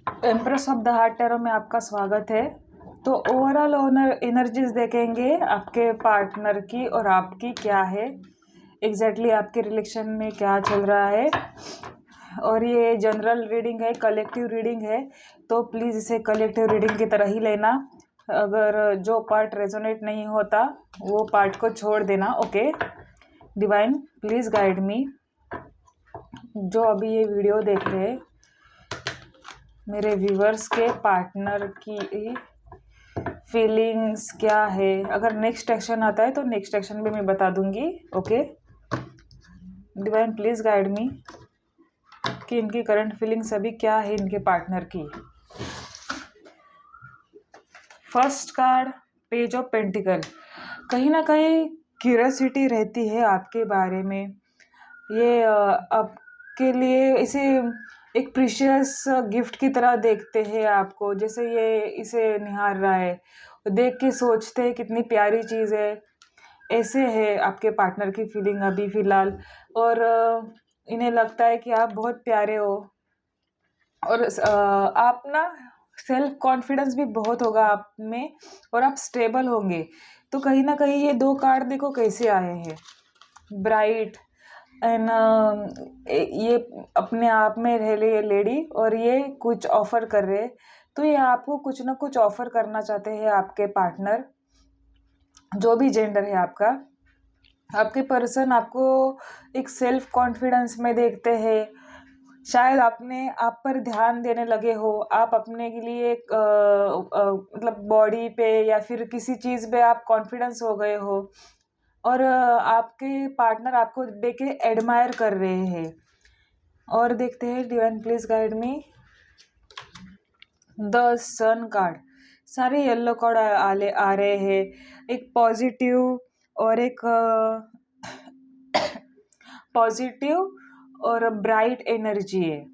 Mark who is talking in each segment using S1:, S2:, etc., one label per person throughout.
S1: Empress of the heart tarot में आपका स्वागत है। तो ओवरऑल ओनर एनर्जीज देखेंगे आपके पार्टनर की और आपकी क्या है, एग्जैक्टली आपके रिलेशन में क्या चल रहा है। और ये जनरल रीडिंग है, कलेक्टिव रीडिंग है, तो प्लीज़ इसे कलेक्टिव रीडिंग की तरह ही लेना। अगर जो पार्ट रेजोनेट नहीं होता वो पार्ट को छोड़ देना। Okay divine, please guide me. जो अभी ये वीडियो देख रहे हैं मेरे व्यूवर्स के पार्टनर की फीलिंग्स क्या है, अगर नेक्स्ट एक्शन आता है तो नेक्स्ट एक्शन भी मैं बता दूंगी। ओके डिवाइन, प्लीज गाइड मी कि इनकी करंट फीलिंग्स अभी क्या है इनके पार्टनर की। First card, page of pentacle. कहीं ना कहीं क्यूरियोसिटी रहती है आपके बारे में। ये आपके लिए इसे एक प्रीशियस गिफ्ट की तरह देखते हैं आपको, जैसे ये इसे निहार रहा है, देख के सोचते हैं कितनी प्यारी चीज़ है। ऐसे है आपके पार्टनर की फीलिंग अभी फ़िलहाल। और इन्हें लगता है कि आप बहुत प्यारे हो और आप ना सेल्फ कॉन्फिडेंस भी बहुत होगा आप में और आप स्टेबल होंगे। तो कहीं ना कहीं ये दो कार्ड देखो कैसे आए हैं, ब्राइट एंड ये अपने आप में रह रही लेडी और ये कुछ ऑफर कर रहे हैं। तो ये आपको कुछ ना कुछ ऑफर करना चाहते हैं आपके पार्टनर, जो भी जेंडर है आपका। आपके पर्सन आपको एक सेल्फ कॉन्फिडेंस में देखते हैं। शायद आपने आप पर ध्यान देने लगे हो, आप अपने के लिए मतलब बॉडी पे या फिर किसी चीज़ पे आप कॉन्फिडेंस हो गए हो और आपके पार्टनर आपको देख के एडमायर कर रहे हैं। और देखते हैं divine, please guide me. The sun card, सारे येलो कार्ड आ रहे हैं। एक पॉजिटिव और एक पॉजिटिव और ब्राइट एनर्जी है।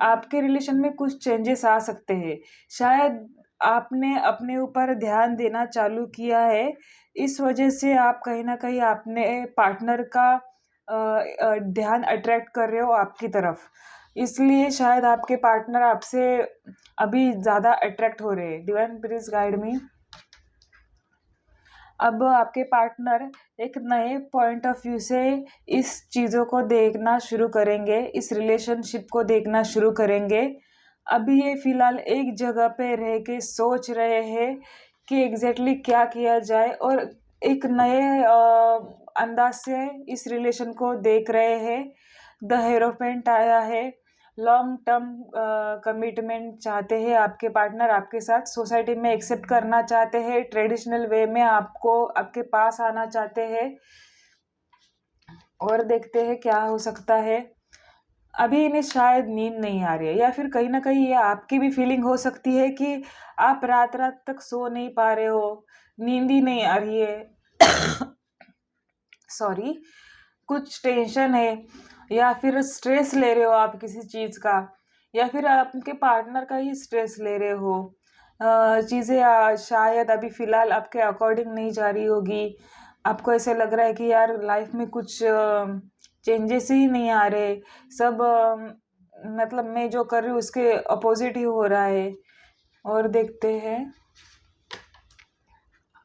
S1: आपके रिलेशन में कुछ चेंजेस आ सकते हैं। शायद आपने अपने ऊपर ध्यान देना चालू किया है, इस वजह से आप कहीं ना कहीं अपने पार्टनर का ध्यान अट्रैक्ट कर रहे हो आपकी तरफ। इसलिए शायद आपके पार्टनर आपसे अभी ज़्यादा अट्रैक्ट हो रहे हैं। डिवाइन, प्लीज गाइड मी। अब आपके पार्टनर एक नए पॉइंट ऑफ व्यू से इस चीज़ों को देखना शुरू करेंगे, इस रिलेशनशिप को देखना शुरू करेंगे। अभी ये फिलहाल एक जगह पे रह के सोच रहे हैं कि एग्जैक्टली क्या किया जाए और एक नए अंदाज से इस रिलेशन को देख रहे हैं। द हेरोफेंट आया है, लॉन्ग टर्म कमिटमेंट चाहते हैं आपके पार्टनर आपके साथ, सोसाइटी में एक्सेप्ट करना चाहते हैं, ट्रेडिशनल वे में आपको आपके पास आना चाहते हैं। और देखते हैं क्या हो सकता है। अभी इन्हें शायद नींद नहीं आ रही है, या फिर कहीं ना कहीं ये आपकी भी फीलिंग हो सकती है कि आप रात रात तक सो नहीं पा रहे हो, नींद ही नहीं आ रही है। सॉरी, कुछ टेंशन है या फिर स्ट्रेस ले रहे हो आप किसी चीज़ का, या फिर आपके पार्टनर का ही स्ट्रेस ले रहे हो। चीज़ें शायद अभी फ़िलहाल आपके अकॉर्डिंग नहीं जा रही होगी। आपको ऐसे लग रहा है कि यार लाइफ में कुछ चेंजेस ही नहीं आ रहे, सब मतलब मैं जो कर रही हूँ उसके अपोजिट ही हो रहा है। और देखते हैं,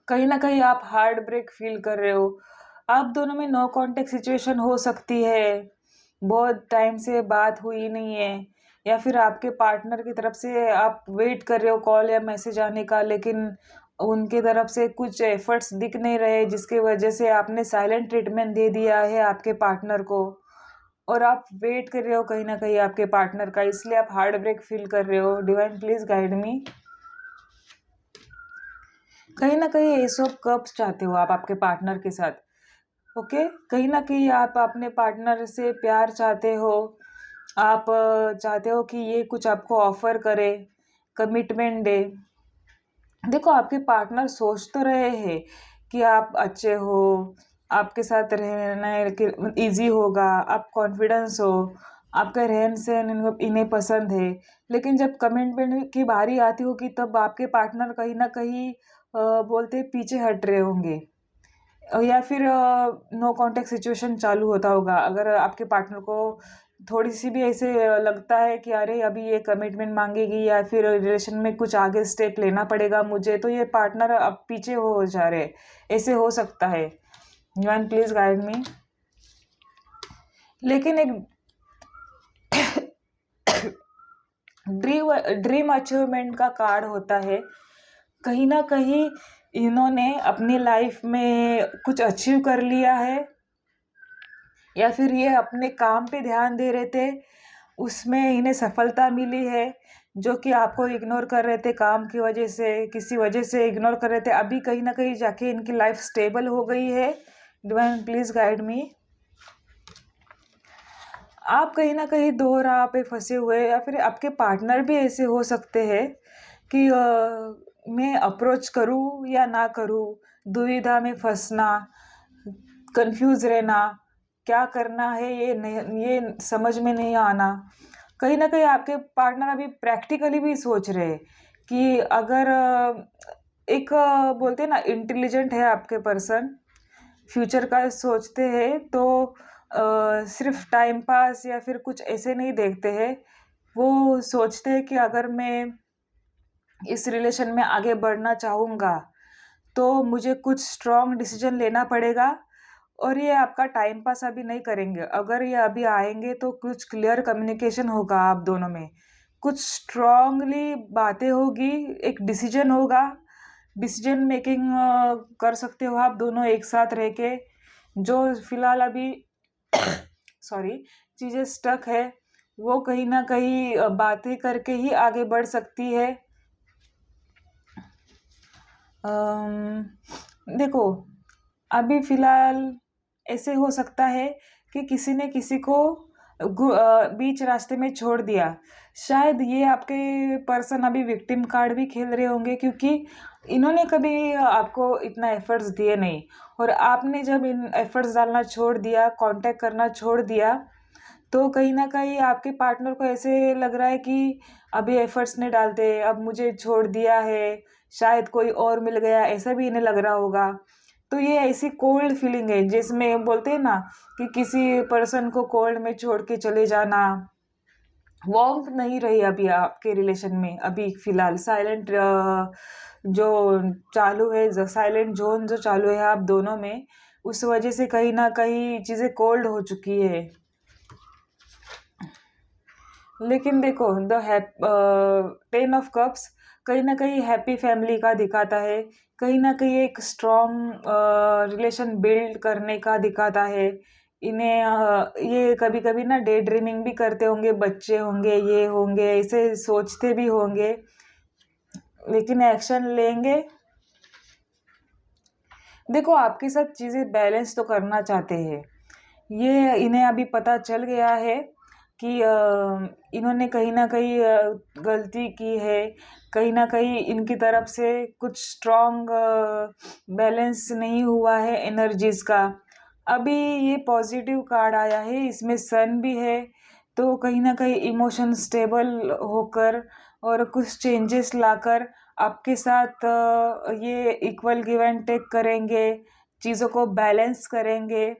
S1: कहीं ना कहीं आप हार्ट ब्रेक फील कर रहे हो। आप दोनों में नो कांटेक्ट सिचुएशन हो सकती है, बहुत टाइम से बात हुई नहीं है, या फिर आपके पार्टनर की तरफ से आप वेट कर रहे हो कॉल या मैसेज आने का, लेकिन उनके तरफ से कुछ एफर्ट्स दिख नहीं रहे, जिसकी वजह से आपने साइलेंट ट्रीटमेंट दे दिया है आपके पार्टनर को और आप वेट कर रहे हो कहीं ना कहीं आपके पार्टनर का, इसलिए आप हार्ट ब्रेक फील कर रहे हो। डिवाइन, प्लीज गाइड मी। कहीं ना कहीं एस ऑफ कप्स चाहते हो आप आपके पार्टनर के साथ। ओके, कहीं ना कहीं आप अपने पार्टनर से प्यार चाहते हो। आप चाहते हो कि ये कुछ आपको ऑफर करे, कमिटमेंट दे। देखो आपके पार्टनर सोच तो रहे हैं कि आप अच्छे हो, आपके साथ रहना इजी होगा, आप कॉन्फिडेंस हो, आपका रहन सहन इन्हें पसंद है। लेकिन जब कमिटमेंट की बारी आती होगी तब आपके पार्टनर कहीं ना कहीं बोलते पीछे हट रहे होंगे, या फिर नो कांटेक्ट सिचुएशन चालू होता होगा। अगर आपके पार्टनर को थोड़ी सी भी ऐसे लगता है कि अरे अभी ये कमिटमेंट मांगेगी या फिर रिलेशन में कुछ आगे स्टेप लेना पड़ेगा मुझे, तो ये पार्टनर अब पीछे हो जा रहे, ऐसे हो सकता है। वन प्लीज गाइड मी। लेकिन एक ड्रीम अचीवमेंट का कार्ड होता है। कहीं ना कहीं इन्होंने अपनी लाइफ में कुछ अचीव कर लिया है, या फिर ये अपने काम पे ध्यान दे रहे थे, उसमें इन्हें सफलता मिली है। जो कि आपको इग्नोर कर रहे थे काम की वजह से, किसी वजह से इग्नोर कर रहे थे, अभी कहीं ना कहीं जाके इनकी लाइफ स्टेबल हो गई है। डिवाइन प्लीज गाइड मी। आप कहीं ना कहीं दो राह पे फंसे हुए, या फिर आपके पार्टनर भी ऐसे हो सकते हैं कि मैं अप्रोच करूं या ना करूं, दुविधा में फंसना, कंफ्यूज रहना, क्या करना है ये समझ में नहीं आना। कहीं ना कहीं आपके पार्टनर अभी प्रैक्टिकली भी सोच रहे हैं कि अगर एक बोलते हैं ना इंटेलिजेंट है आपके पर्सन, फ्यूचर का सोचते हैं, तो सिर्फ टाइम पास या फिर कुछ ऐसे नहीं देखते हैं। वो सोचते हैं कि अगर मैं इस रिलेशन में आगे बढ़ना चाहूँगा तो मुझे कुछ स्ट्रॉन्ग डिसीजन लेना पड़ेगा, और ये आपका टाइम पास अभी नहीं करेंगे। अगर ये अभी आएंगे तो कुछ क्लियर कम्युनिकेशन होगा आप दोनों में, कुछ स्ट्रॉन्गली बातें होगी, एक डिसीजन होगा, डिसीजन मेकिंग कर सकते हो आप दोनों एक साथ रह के। जो फिलहाल अभी सॉरी चीज़ें स्टक है, वो कहीं ना कहीं बातें करके ही आगे बढ़ सकती है। देखो, अभी फिलहाल ऐसे हो सकता है कि किसी ने किसी को बीच रास्ते में छोड़ दिया। शायद ये आपके पर्सन अभी विक्टिम कार्ड भी खेल रहे होंगे, क्योंकि इन्होंने कभी आपको इतना एफर्ट्स दिए नहीं, और आपने जब इन एफर्ट्स डालना छोड़ दिया, कांटेक्ट करना छोड़ दिया, तो कहीं ना कहीं आपके पार्टनर को ऐसे लग रहा है कि अभी एफर्ट्स नहीं डालते, अब मुझे छोड़ दिया है, शायद कोई और मिल गया, ऐसा भी इन्हें लग रहा होगा। तो ये ऐसी कोल्ड फीलिंग है जिसमें बोलते हैं ना कि किसी पर्सन को कोल्ड में छोड़ के चले जाना। वार्मथ नहीं रही अभी आपके रिलेशन में, अभी फिलहाल साइलेंट जो चालू है, जो साइलेंट जोन जो चालू है आप दोनों में, उस वजह से कहीं ना कहीं चीज़ें कोल्ड हो चुकी है। लेकिन देखो, द 10 ऑफ कप्स कहीं ना कहीं हैप्पी फैमिली का दिखाता है, कहीं ना कहीं एक स्ट्रॉन्ग रिलेशन बिल्ड करने का दिखाता है। इन्हें ये कभी कभी ना डे ड्रीमिंग भी करते होंगे, बच्चे होंगे, ये होंगे, ऐसे सोचते भी होंगे, लेकिन एक्शन लेंगे। देखो, आपके साथ चीज़ें बैलेंस तो करना चाहते हैं, ये इन्हें अभी पता चल गया है कि इन्होंने कहीं ना कहीं गलती की है, कहीं ना कहीं इनकी तरफ से कुछ स्ट्रॉन्ग बैलेंस नहीं हुआ है एनर्जीज का। अभी ये पॉजिटिव कार्ड आया है, इसमें सन भी है, तो कहीं ना कहीं इमोशन स्टेबल होकर और कुछ चेंजेस लाकर आपके साथ ये इक्वल गिव एंड टेक करेंगे, चीज़ों को बैलेंस करेंगे।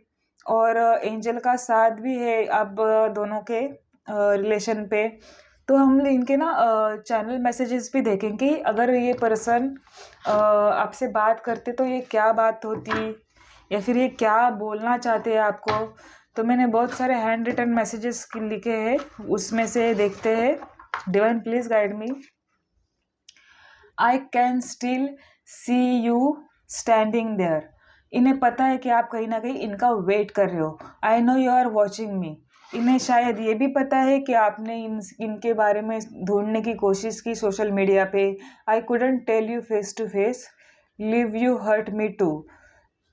S1: और एंजल का साथ भी है अब दोनों के रिलेशन पे। तो हम इनके ना चैनल मैसेजेस भी देखेंगे, अगर ये पर्सन आपसे बात करते तो ये क्या बात होती, या फिर ये क्या बोलना चाहते हैं आपको। तो मैंने बहुत सारे हैंड रिटन मैसेजेस लिखे हैं, उसमें से देखते हैं। Divine please guide me. I can still see you standing there. इन्हें पता है कि आप कहीं ना कहीं इनका वेट कर रहे हो। I know you are watching me. इन्हें शायद ये भी पता है कि आपने इनके बारे में ढूंढने की कोशिश की सोशल मीडिया पे। I couldn't tell you face to face, leave you hurt me too.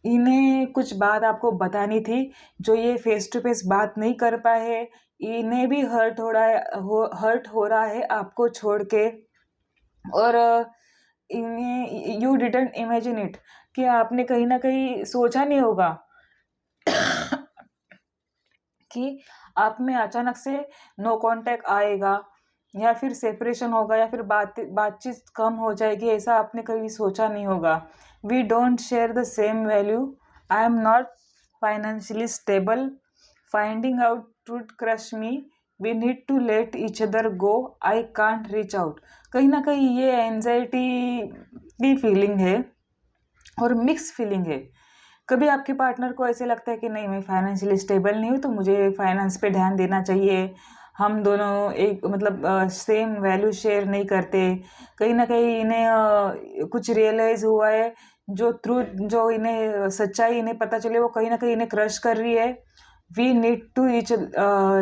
S1: इन्हें कुछ बात आपको बतानी थी जो ये फेस टू फेस बात नहीं कर पाए। इन्हें भी हर्ट हो रहा है आपको छोड़ के। और इन्हें यू डिडंट इमेजिन इट, कि आपने कहीं ना कहीं सोचा नहीं होगा कि आप में अचानक से नो कांटेक्ट आएगा, या फिर सेपरेशन होगा, या फिर बातचीत कम हो जाएगी, ऐसा आपने कभी सोचा नहीं होगा। We don't share the same value, I am not financially stable, finding out truth crush me, we need to let each other go, I can't reach out. कहीं ना कहीं ये एंजाइटी की फीलिंग है और मिक्स फीलिंग है। कभी आपके पार्टनर को ऐसे लगता है कि नहीं, मैं फाइनेंशियली स्टेबल नहीं हूँ तो मुझे फाइनेंस पे ध्यान देना चाहिए। हम दोनों एक मतलब सेम वैल्यू शेयर नहीं करते। कहीं ना कहीं इन्हें कुछ रियलाइज हुआ है, जो ट्रूथ, जो इन्हें सच्चाई इन्हें पता चले, वो कहीं ना कहीं इन्हें क्रश कर रही है। We need to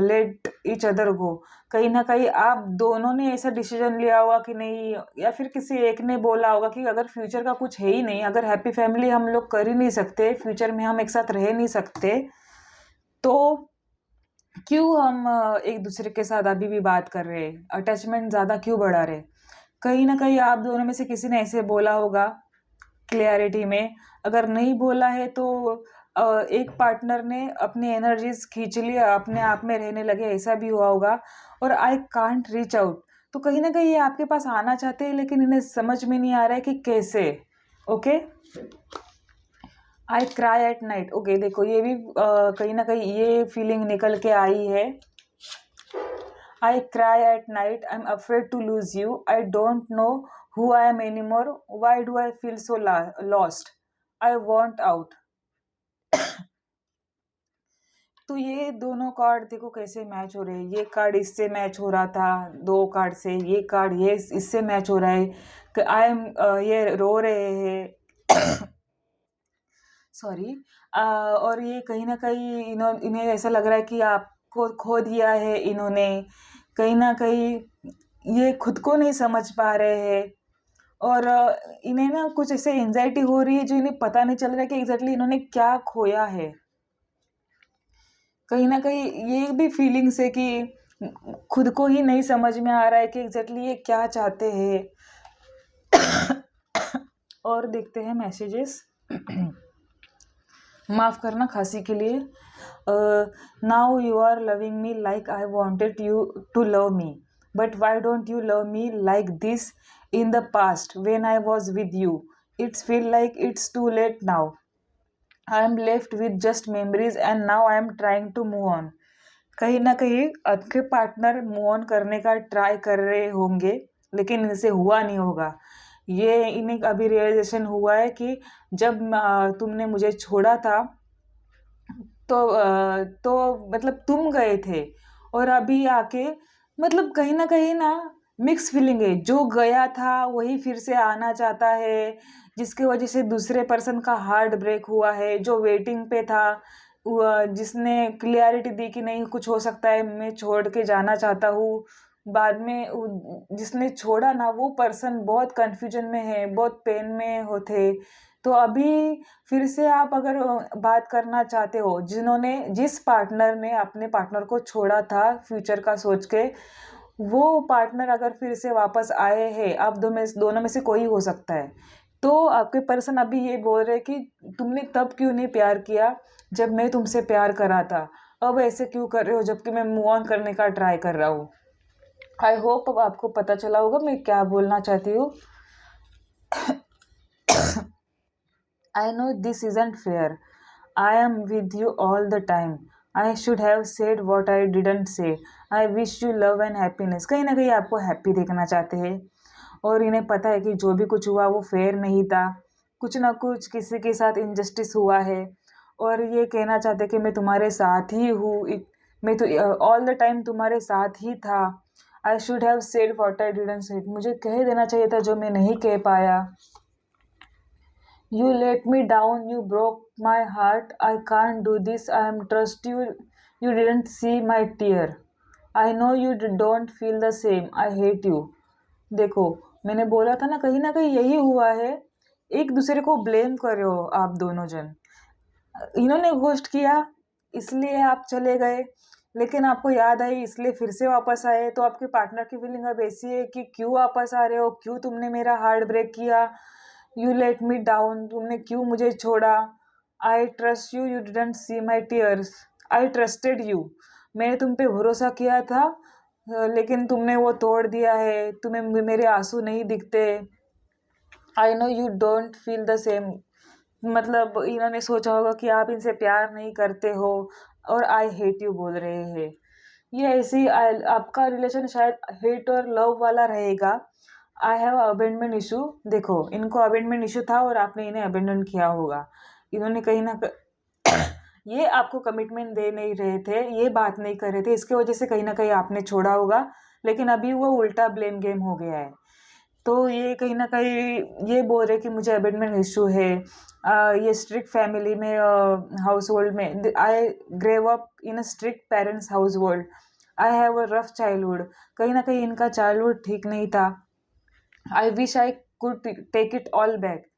S1: let each other go. कहीं ना कहीं आप दोनों ने ऐसा डिसीजन लिया होगा कि नहीं, या फिर किसी एक ने बोला होगा कि अगर फ्यूचर का कुछ है ही नहीं, अगर हैप्पी फैमिली हम लोग कर ही नहीं सकते, फ्यूचर में हम एक साथ रह नहीं सकते, तो क्यों हम एक दूसरे के साथ अभी भी बात कर रहे हैं, अटैचमेंट ज़्यादा क्यों बढ़ा रहे। कहीं ना कहीं आप दोनों में से किसी ने ऐसे बोला होगा क्लियरिटी में। अगर नहीं बोला है तो एक पार्टनर ने अपनी एनर्जीज खींच लिया, अपने आप में रहने लगे, ऐसा भी हुआ होगा। और आई कांट रीच आउट, तो कहीं ना कहीं ये आपके पास आना चाहते हैं लेकिन इन्हें समझ में नहीं आ रहा है कि कैसे। Okay, I cry at night. Okay, देखो ये भी कहीं ना कहीं ये फीलिंग निकल के आई है। I cry at night. I'm afraid to lose you. I don't know who I am anymore. Why do I feel so lost? I want out. तो ये दोनों कार्ड देखो कैसे मैच हो रहे हैं। ये कार्ड इससे मैच हो रहा था, दो कार्ड से। ये कार्ड ये इससे मैच हो रहा है कि आई एम, ये रो रहे हैं सॉरी। और ये कहीं ना कहीं इन्हें ऐसा लग रहा है कि आपको खो दिया है इन्होंने। कहीं ना कहीं ये खुद को नहीं समझ पा रहे हैं। और इन्हें ना कुछ ऐसे एंजाइटी हो रही है जो इन्हें पता नहीं चल रहा है कि एग्जैक्टली इन्होंने क्या खोया है। कहीं ना कहीं ये भी फीलिंग्स है कि खुद को ही नहीं समझ में आ रहा है कि एग्जैक्टली ये क्या चाहते हैं। और देखते हैं मैसेजेस। माफ़ करना खांसी के लिए। Now you are loving me like I wanted you to love me, but why don't you love me like this in the past when I was with you. It's feel like it's too late now. I am left with just memories and now I am trying to move on. कहीं ना कहीं आपके partner move on करने का try कर रहे होंगे लेकिन इनसे हुआ नहीं होगा। ये इन्हें अभी रियलाइजेशन हुआ है कि जब तुमने मुझे छोड़ा था तो मतलब तुम गए थे, और अभी आके मतलब कहीं ना मिक्स फीलिंग है। जो गया था वही फिर से आना चाहता है, जिसके वजह से दूसरे पर्सन का हार्ट ब्रेक हुआ है। जो वेटिंग पे था, जिसने क्लियरिटी दी कि नहीं कुछ हो सकता है, मैं छोड़ के जाना चाहता हूँ, बाद में जिसने छोड़ा ना वो पर्सन बहुत कंफ्यूजन में है, बहुत पेन में होते। तो अभी फिर से आप अगर बात करना चाहते हो, जिस पार्टनर ने अपने पार्टनर को छोड़ा था फ्यूचर का सोच के, वो पार्टनर अगर फिर से वापस आए हैं, आप दोनों में से कोई हो सकता है। तो आपके पर्सन अभी ये बोल रहे कि तुमने तब क्यों नहीं प्यार किया जब मैं तुमसे प्यार करा था, अब ऐसे क्यों कर रहे हो जबकि मैं मूव ऑन करने का ट्राई कर रहा हूँ। आई होप अब आपको पता चला होगा मैं क्या बोलना चाहती हूँ। I know this isn't fair. I am with you all the time. I should have said what I didn't say. I wish you love and happiness. कहीं ना कहीं आपको हैप्पी देखना चाहते हैं और इन्हें पता है कि जो भी कुछ हुआ वो फेयर नहीं था, कुछ ना कुछ किसी के साथ इनजस्टिस हुआ है। और ये कहना चाहते कि मैं तुम्हारे साथ ही हूँ, मैं तो ऑल द टाइम तुम्हारे साथ ही था। I should have said what I didn't say, मुझे कह देना चाहिए था जो मैं नहीं कह पाया। You let me down, you broke my heart, I can't do this, I am trust you, you didn't see my tear. I know you don't feel the same, I hate you. देखो मैंने बोला था ना कहीं यही हुआ है। एक दूसरे को ब्लेम कर रहे हो आप दोनों जन। इन्होंने घोस्ट किया इसलिए आप चले गए, लेकिन आपको याद आई इसलिए फिर से वापस आए। तो आपके पार्टनर की फीलिंग अब ऐसी है कि क्यों वापस आ रहे हो, क्यों तुमने मेरा हार्ट ब्रेक किया, यू लेट मी डाउन, तुमने क्यों मुझे छोड़ा। I trust you, you didn't see my tears, I trusted you, मैंने तुम पे भरोसा किया था लेकिन तुमने वो तोड़ दिया है, तुम्हें मेरे आंसू नहीं दिखते। आई know you don't feel the same, मतलब इन्होंने सोचा होगा कि आप इनसे प्यार नहीं करते हो, और आई हेट यू बोल रहे हैं। ये ऐसी आपका रिलेशन शायद हेट और लव वाला रहेगा। I have abandonment issue. देखो, इनको अबेंडमेंट इशू था और आपने इन्हें अबेंडन किया होगा। इन्होंने कहीं ना ये आपको कमिटमेंट दे नहीं रहे थे, ये बात नहीं कर रहे थे, इसके वजह से कहीं ना कहीं आपने छोड़ा होगा। लेकिन अभी वो उल्टा ब्लेम गेम हो गया है। तो ये कहीं ना कहीं ये बोल रहे कि मुझे अबेंडमेंट इशू है। ये स्ट्रिक्ट फैमिली में, हाउस होल्ड में, I grew up in a strict parents household. I have a rough childhood. कहीं ना कहीं इनका चाइल्डहुड ठीक नहीं था। I wish I could take it all back.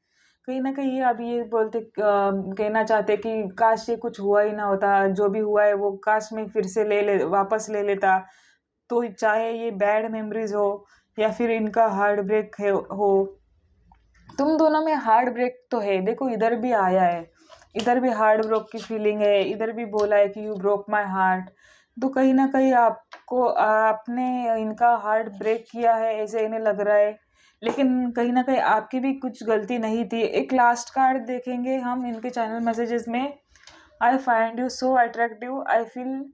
S1: कहीं ना कहीं ये अभी ये बोलते कहना चाहते कि काश ये कुछ हुआ ही ना होता, जो भी हुआ है वो काश मैं फिर से वापस ले लेता। तो चाहे ये बैड मेमोरीज हो या फिर इनका हार्ट ब्रेक हो, तुम दोनों में हार्ट ब्रेक तो है। देखो, इधर भी आया है, इधर भी हार्ट ब्रेक की फीलिंग है, इधर भी बोला है कि यू ब्रोक माई हार्ट। तो कहीं ना कहीं आपको आपने इनका हार्ट ब्रेक किया है ऐसे इन्हें लग रहा है। लेकिन कहीं ना कहीं आपकी भी कुछ गलती नहीं थी। एक लास्ट कार्ड देखेंगे हम इनके चैनल मैसेजेस में। I find you so attractive, I feel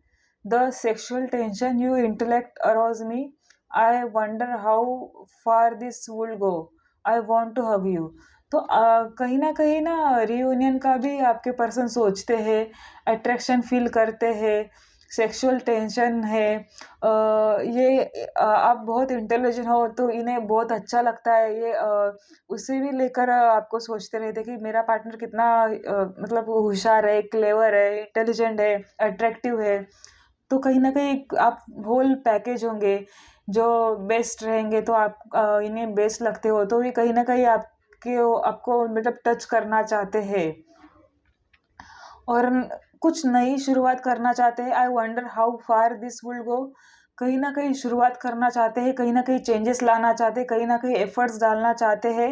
S1: the sexual tension, you intellect arouse me, I wonder how far this will go, I want to hug you. तो कहीं ना रियूनियन का भी आपके पर्सन सोचते हैं, अट्रैक्शन फील करते हैं, सेक्सुअल टेंशन है। ये आप बहुत इंटेलिजेंट हो तो इन्हें बहुत अच्छा लगता है। ये उसे भी लेकर आपको सोचते रहते कि मेरा पार्टनर कितना मतलब होशियार है, क्लेवर है, इंटेलिजेंट है, अट्रैक्टिव है। तो कहीं ना कहीं आप होल पैकेज होंगे जो बेस्ट रहेंगे। तो आप इन्हें बेस्ट लगते हो, तो ये कहीं ना कहीं आपको मतलब टच करना चाहते हैं और कुछ नई शुरुआत करना चाहते हैं। आई wonder how far this will गो। कहीं ना कहीं शुरुआत करना चाहते हैं, कहीं ना कहीं चेंजेस लाना चाहते हैं, कहीं ना कहीं एफर्ट्स डालना चाहते हैं।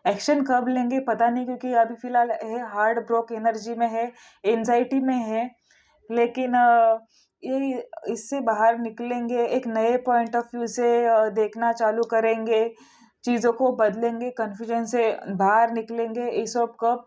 S1: एक्शन कब लेंगे पता नहीं, क्योंकि अभी फिलहाल है हार्ड ब्रोक एनर्जी में है, एंजाइटी में है। लेकिन ये इससे बाहर निकलेंगे, एक नए पॉइंट ऑफ व्यू से देखना चालू करेंगे, चीज़ों को बदलेंगे, कन्फ्यूजन से बाहर निकलेंगे। एस ऑफ कप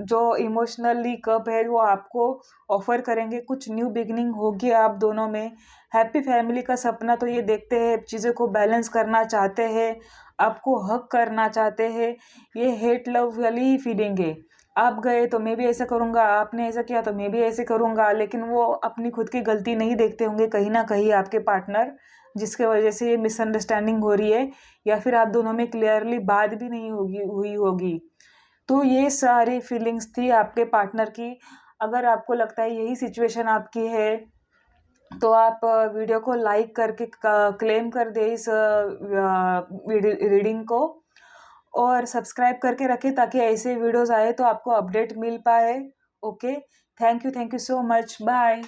S1: जो इमोशनली कप है वो आपको ऑफर करेंगे, कुछ न्यू बिगनिंग होगी आप दोनों में। हैप्पी फैमिली का सपना तो ये देखते हैं, चीज़ों को बैलेंस करना चाहते हैं, आपको हक करना चाहते हैं। ये हेट लव वाली फीलिंग है। आप गए तो मैं भी ऐसा करूँगा, आपने ऐसा किया तो मैं भी ऐसे करूँगा। लेकिन वो अपनी खुद की गलती नहीं देखते होंगे कहीं ना कहीं आपके पार्टनर, जिसके वजह से ये मिसअंडरस्टैंडिंग हो रही है, या फिर आप दोनों में क्लियरली बात भी नहीं हुई होगी। तो ये सारी फीलिंग्स थी आपके पार्टनर की। अगर आपको लगता है यही सिचुएशन आपकी है तो आप वीडियो को लाइक करके क्लेम कर दे इस रीडिंग को, और सब्सक्राइब करके रखें ताकि ऐसे वीडियोस आए तो आपको अपडेट मिल पाए। Okay, thank you so much, bye.